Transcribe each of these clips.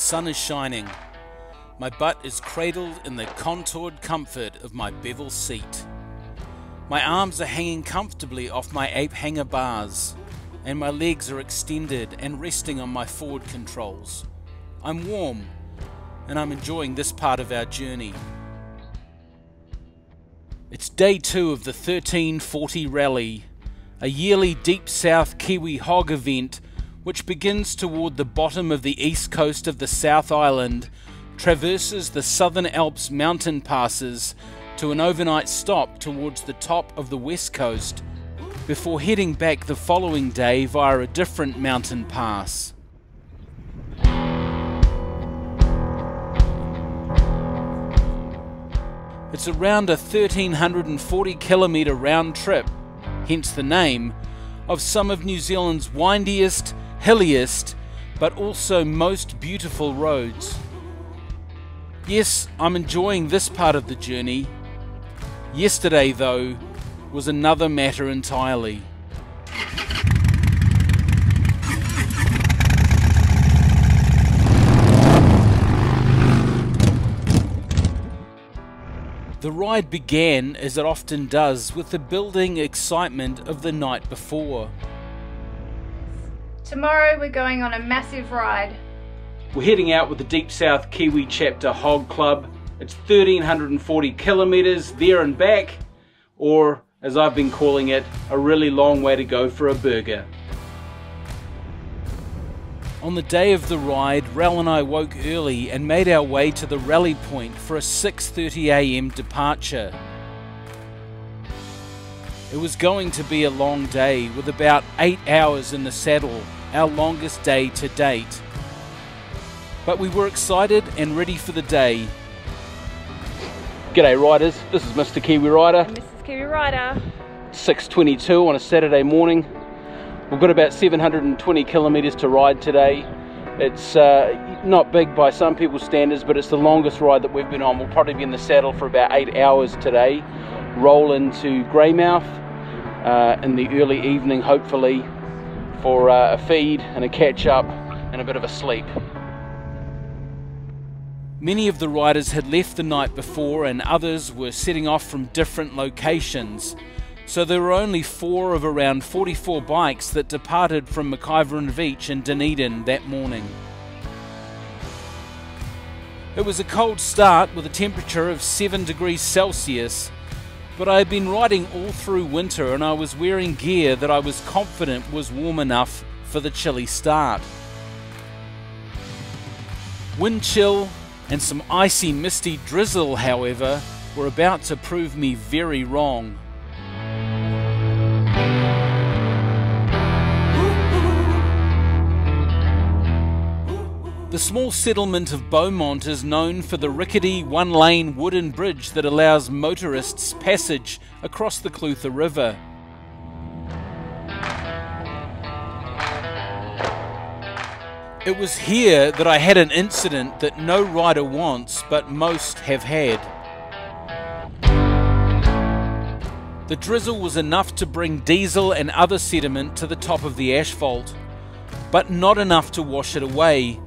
sun is shining. My butt is cradled in the contoured comfort of my bevel seat. My arms are hanging comfortably off my ape hanger bars, and my legs are extended and resting on my forward controls. I'm warm, and I'm enjoying this part of our journey. It's day 2 of the 1340 Rally, a yearly Deep South Kiwi hog event which begins toward the bottom of the east coast of the South Island, traverses the Southern Alps mountain passes to an overnight stop towards the top of the west coast, before heading back the following day via a different mountain pass. It's around a 1,340 kilometre round trip, hence the name, of some of New Zealand's windiest, hilliest, but also most beautiful roads. Yes, I'm enjoying this part of the journey. Yesterday, though, was another matter entirely. The ride began, as it often does, with the building excitement of the night before. Tomorrow we're going on a massive ride. We're heading out with the Deep South Kiwi Chapter Hog Club. It's 1,340 kilometres there and back, or as I've been calling it, a really long way to go for a burger. On the day of the ride, Rel and I woke early and made our way to the rally point for a 6:30 AM departure. It was going to be a long day, with about 8 hours in the saddle, our longest day to date. But we were excited and ready for the day. G'day riders, this is Mr. Kiwi Rider. And Mrs. Kiwi Rider. 6:22 on a Saturday morning. We've got about 720 kilometres to ride today. It's not big by some people's standards, but it's the longest ride that we've been on. We'll probably be in the saddle for about 8 hours today. Roll into Greymouth in the early evening, hopefully, for a feed and a catch up and a bit of a sleep. Many of the riders had left the night before and others were setting off from different locations. So there were only 4 of around 44 bikes that departed from McIver and Beach in Dunedin that morning. It was a cold start with a temperature of 7 degrees Celsius, but I had been riding all through winter and I was wearing gear that I was confident was warm enough for the chilly start. Wind chill and some icy misty drizzle, however, were about to prove me very wrong. The small settlement of Beaumont is known for the rickety one-lane wooden bridge that allows motorists passage across the Clutha River. It was here that I had an incident that no rider wants, but most have had. The drizzle was enough to bring diesel and other sediment to the top of the asphalt, but not enough to wash it away,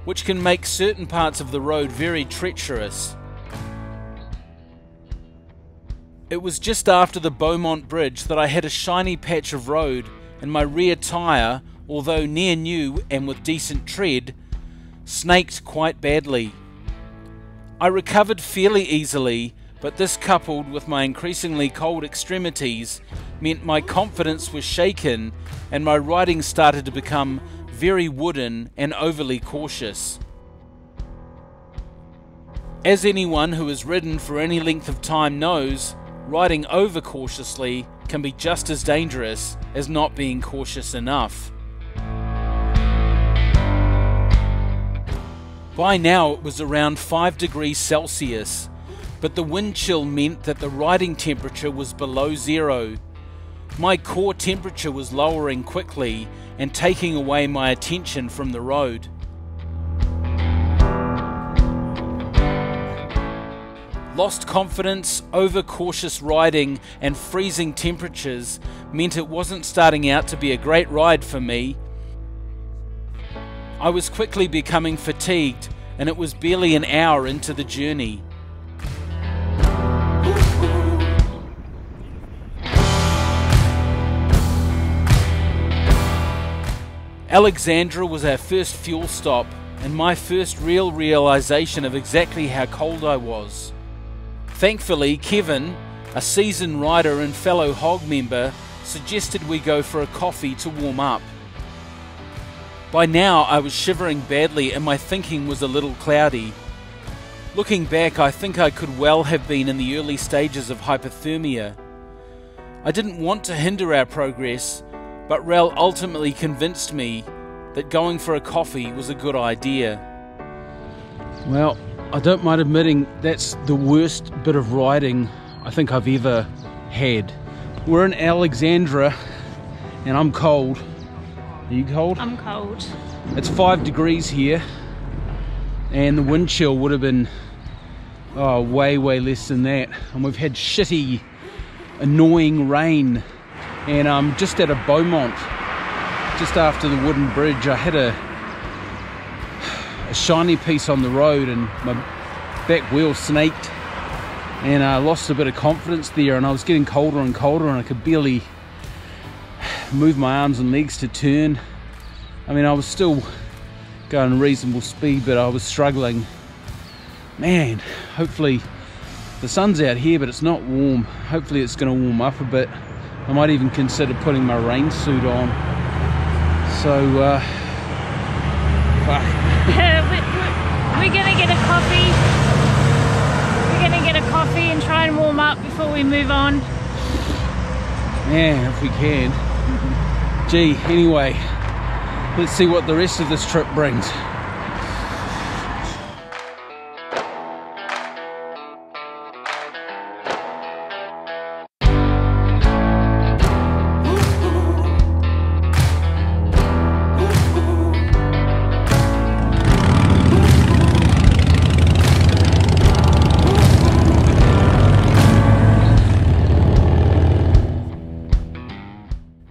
which can make certain parts of the road very treacherous. It was just after the Beaumont Bridge that I had a shiny patch of road, and my rear tyre, although near new and with decent tread, snaked quite badly. I recovered fairly easily, but this, coupled with my increasingly cold extremities, meant my confidence was shaken and my riding started to become very wooden and overly cautious. As anyone who has ridden for any length of time knows, riding over cautiously can be just as dangerous as not being cautious enough. By now it was around 5 degrees Celsius, but the wind chill meant that the riding temperature was below zero. My core temperature was lowering quickly and taking away my attention from the road. Lost confidence, over-cautious riding and freezing temperatures meant it wasn't starting out to be a great ride for me. I was quickly becoming fatigued, and it was barely an hour into the journey. Alexandra was our first fuel stop, and my first real realization of exactly how cold I was. Thankfully, Kevin, a seasoned rider and fellow hog member, suggested we go for a coffee to warm up. By now I was shivering badly and my thinking was a little cloudy. Looking back, I think I could well have been in the early stages of hypothermia. I didn't want to hinder our progress, but Rel ultimately convinced me that going for a coffee was a good idea. Well, I don't mind admitting that's the worst bit of riding I think I've ever had. We're in Alexandra and I'm cold. Are you cold? I'm cold. It's 5 degrees here and the wind chill would have been way less than that, and we've had shitty annoying rain. And I'm just at a Beaumont, just after the wooden bridge. I had a shiny piece on the road and my back wheel snaked and I lost a bit of confidence there, and I was getting colder and colder and I could barely move my arms and legs to turn. I mean, I was still going at reasonable speed, but I was struggling. Man, hopefully the sun's out here, but it's not warm. Hopefully it's going to warm up a bit. I might even consider putting my rain suit on. So, fuck. We're gonna get a coffee. We're gonna get a coffee and try and warm up before we move on. Yeah, if we can. Gee, anyway, let's see what the rest of this trip brings.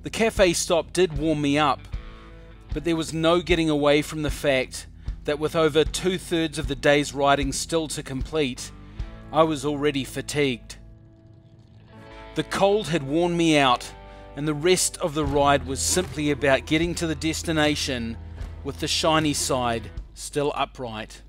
The cafe stop did warm me up, but there was no getting away from the fact that with over 2/3 of the day's riding still to complete, I was already fatigued. The cold had worn me out, and the rest of the ride was simply about getting to the destination with the shiny side still upright.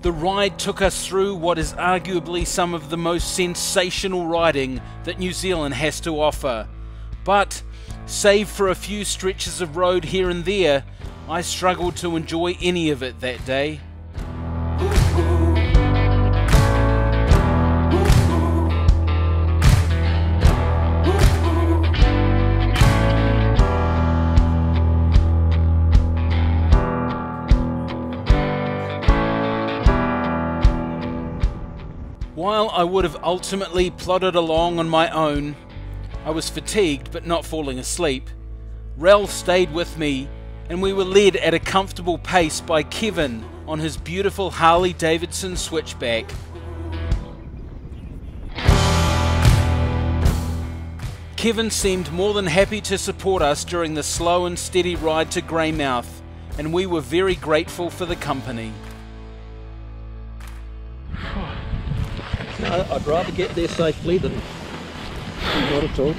The ride took us through what is arguably some of the most sensational riding that New Zealand has to offer, but save for a few stretches of road here and there, I struggled to enjoy any of it that day. While I would have ultimately plodded along on my own, I was fatigued but not falling asleep. Rel stayed with me, and we were led at a comfortable pace by Kevin on his beautiful Harley-Davidson switchback. Kevin seemed more than happy to support us during the slow and steady ride to Greymouth, and we were very grateful for the company. No, I'd rather get there safely than not at all.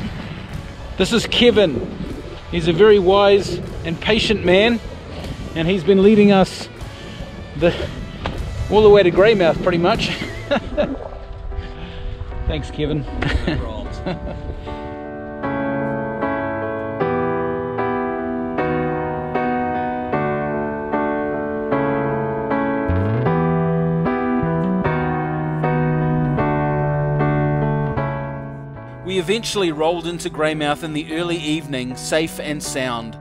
This is Kevin. He's a very wise and patient man, and he's been leading us all the way to Greymouth pretty much. Thanks, Kevin. We eventually rolled into Greymouth in the early evening, safe and sound.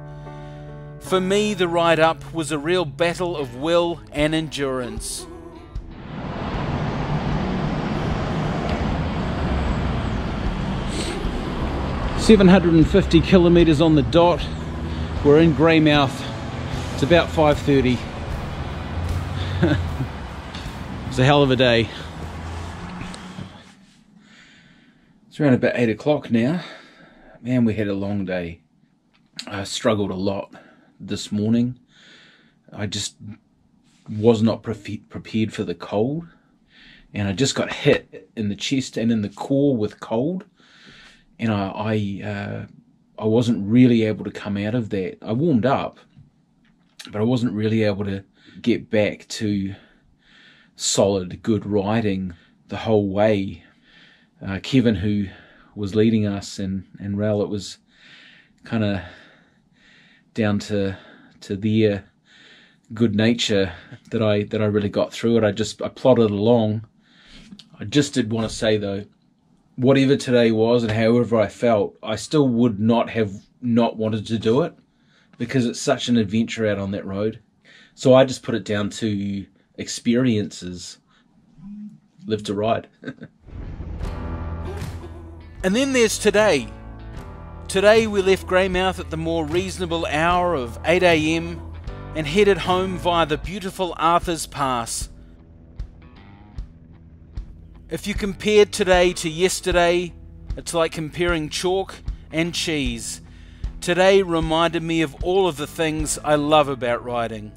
For me, the ride up was a real battle of will and endurance. "750 kilometres on the dot. We're in Greymouth. It's about 5:30. It's a hell of a day. It's around about 8 o'clock now. Man, we had a long day. I struggled a lot this morning. I just was not prepared for the cold, and I just got hit in the chest and in the core with cold, and I wasn't really able to come out of that. I warmed up, but I wasn't really able to get back to solid, good riding the whole way. Kevin, who was leading us, and Rel, it was kind of down to their good nature that I really got through it. I plodded along. I just did want to say though, whatever today was and however I felt, I still would not have not wanted to do it, because it's such an adventure out on that road. So I just put it down to experiences. Live to ride. And then there's today. Today we left Greymouth at the more reasonable hour of 8 AM and headed home via the beautiful Arthur's Pass. If you compared today to yesterday, it's like comparing chalk and cheese. Today reminded me of all of the things I love about riding.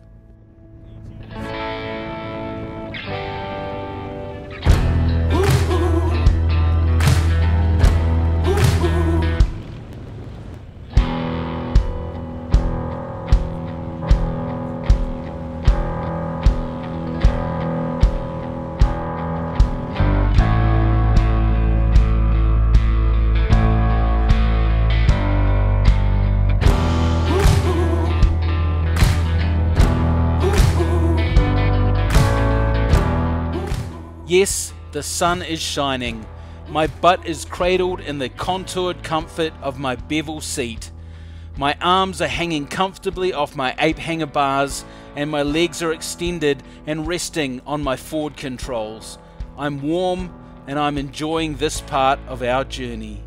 Yes, the sun is shining. My butt is cradled in the contoured comfort of my bevel seat. My arms are hanging comfortably off my ape hanger bars, and my legs are extended and resting on my forward controls. I'm warm and I'm enjoying this part of our journey.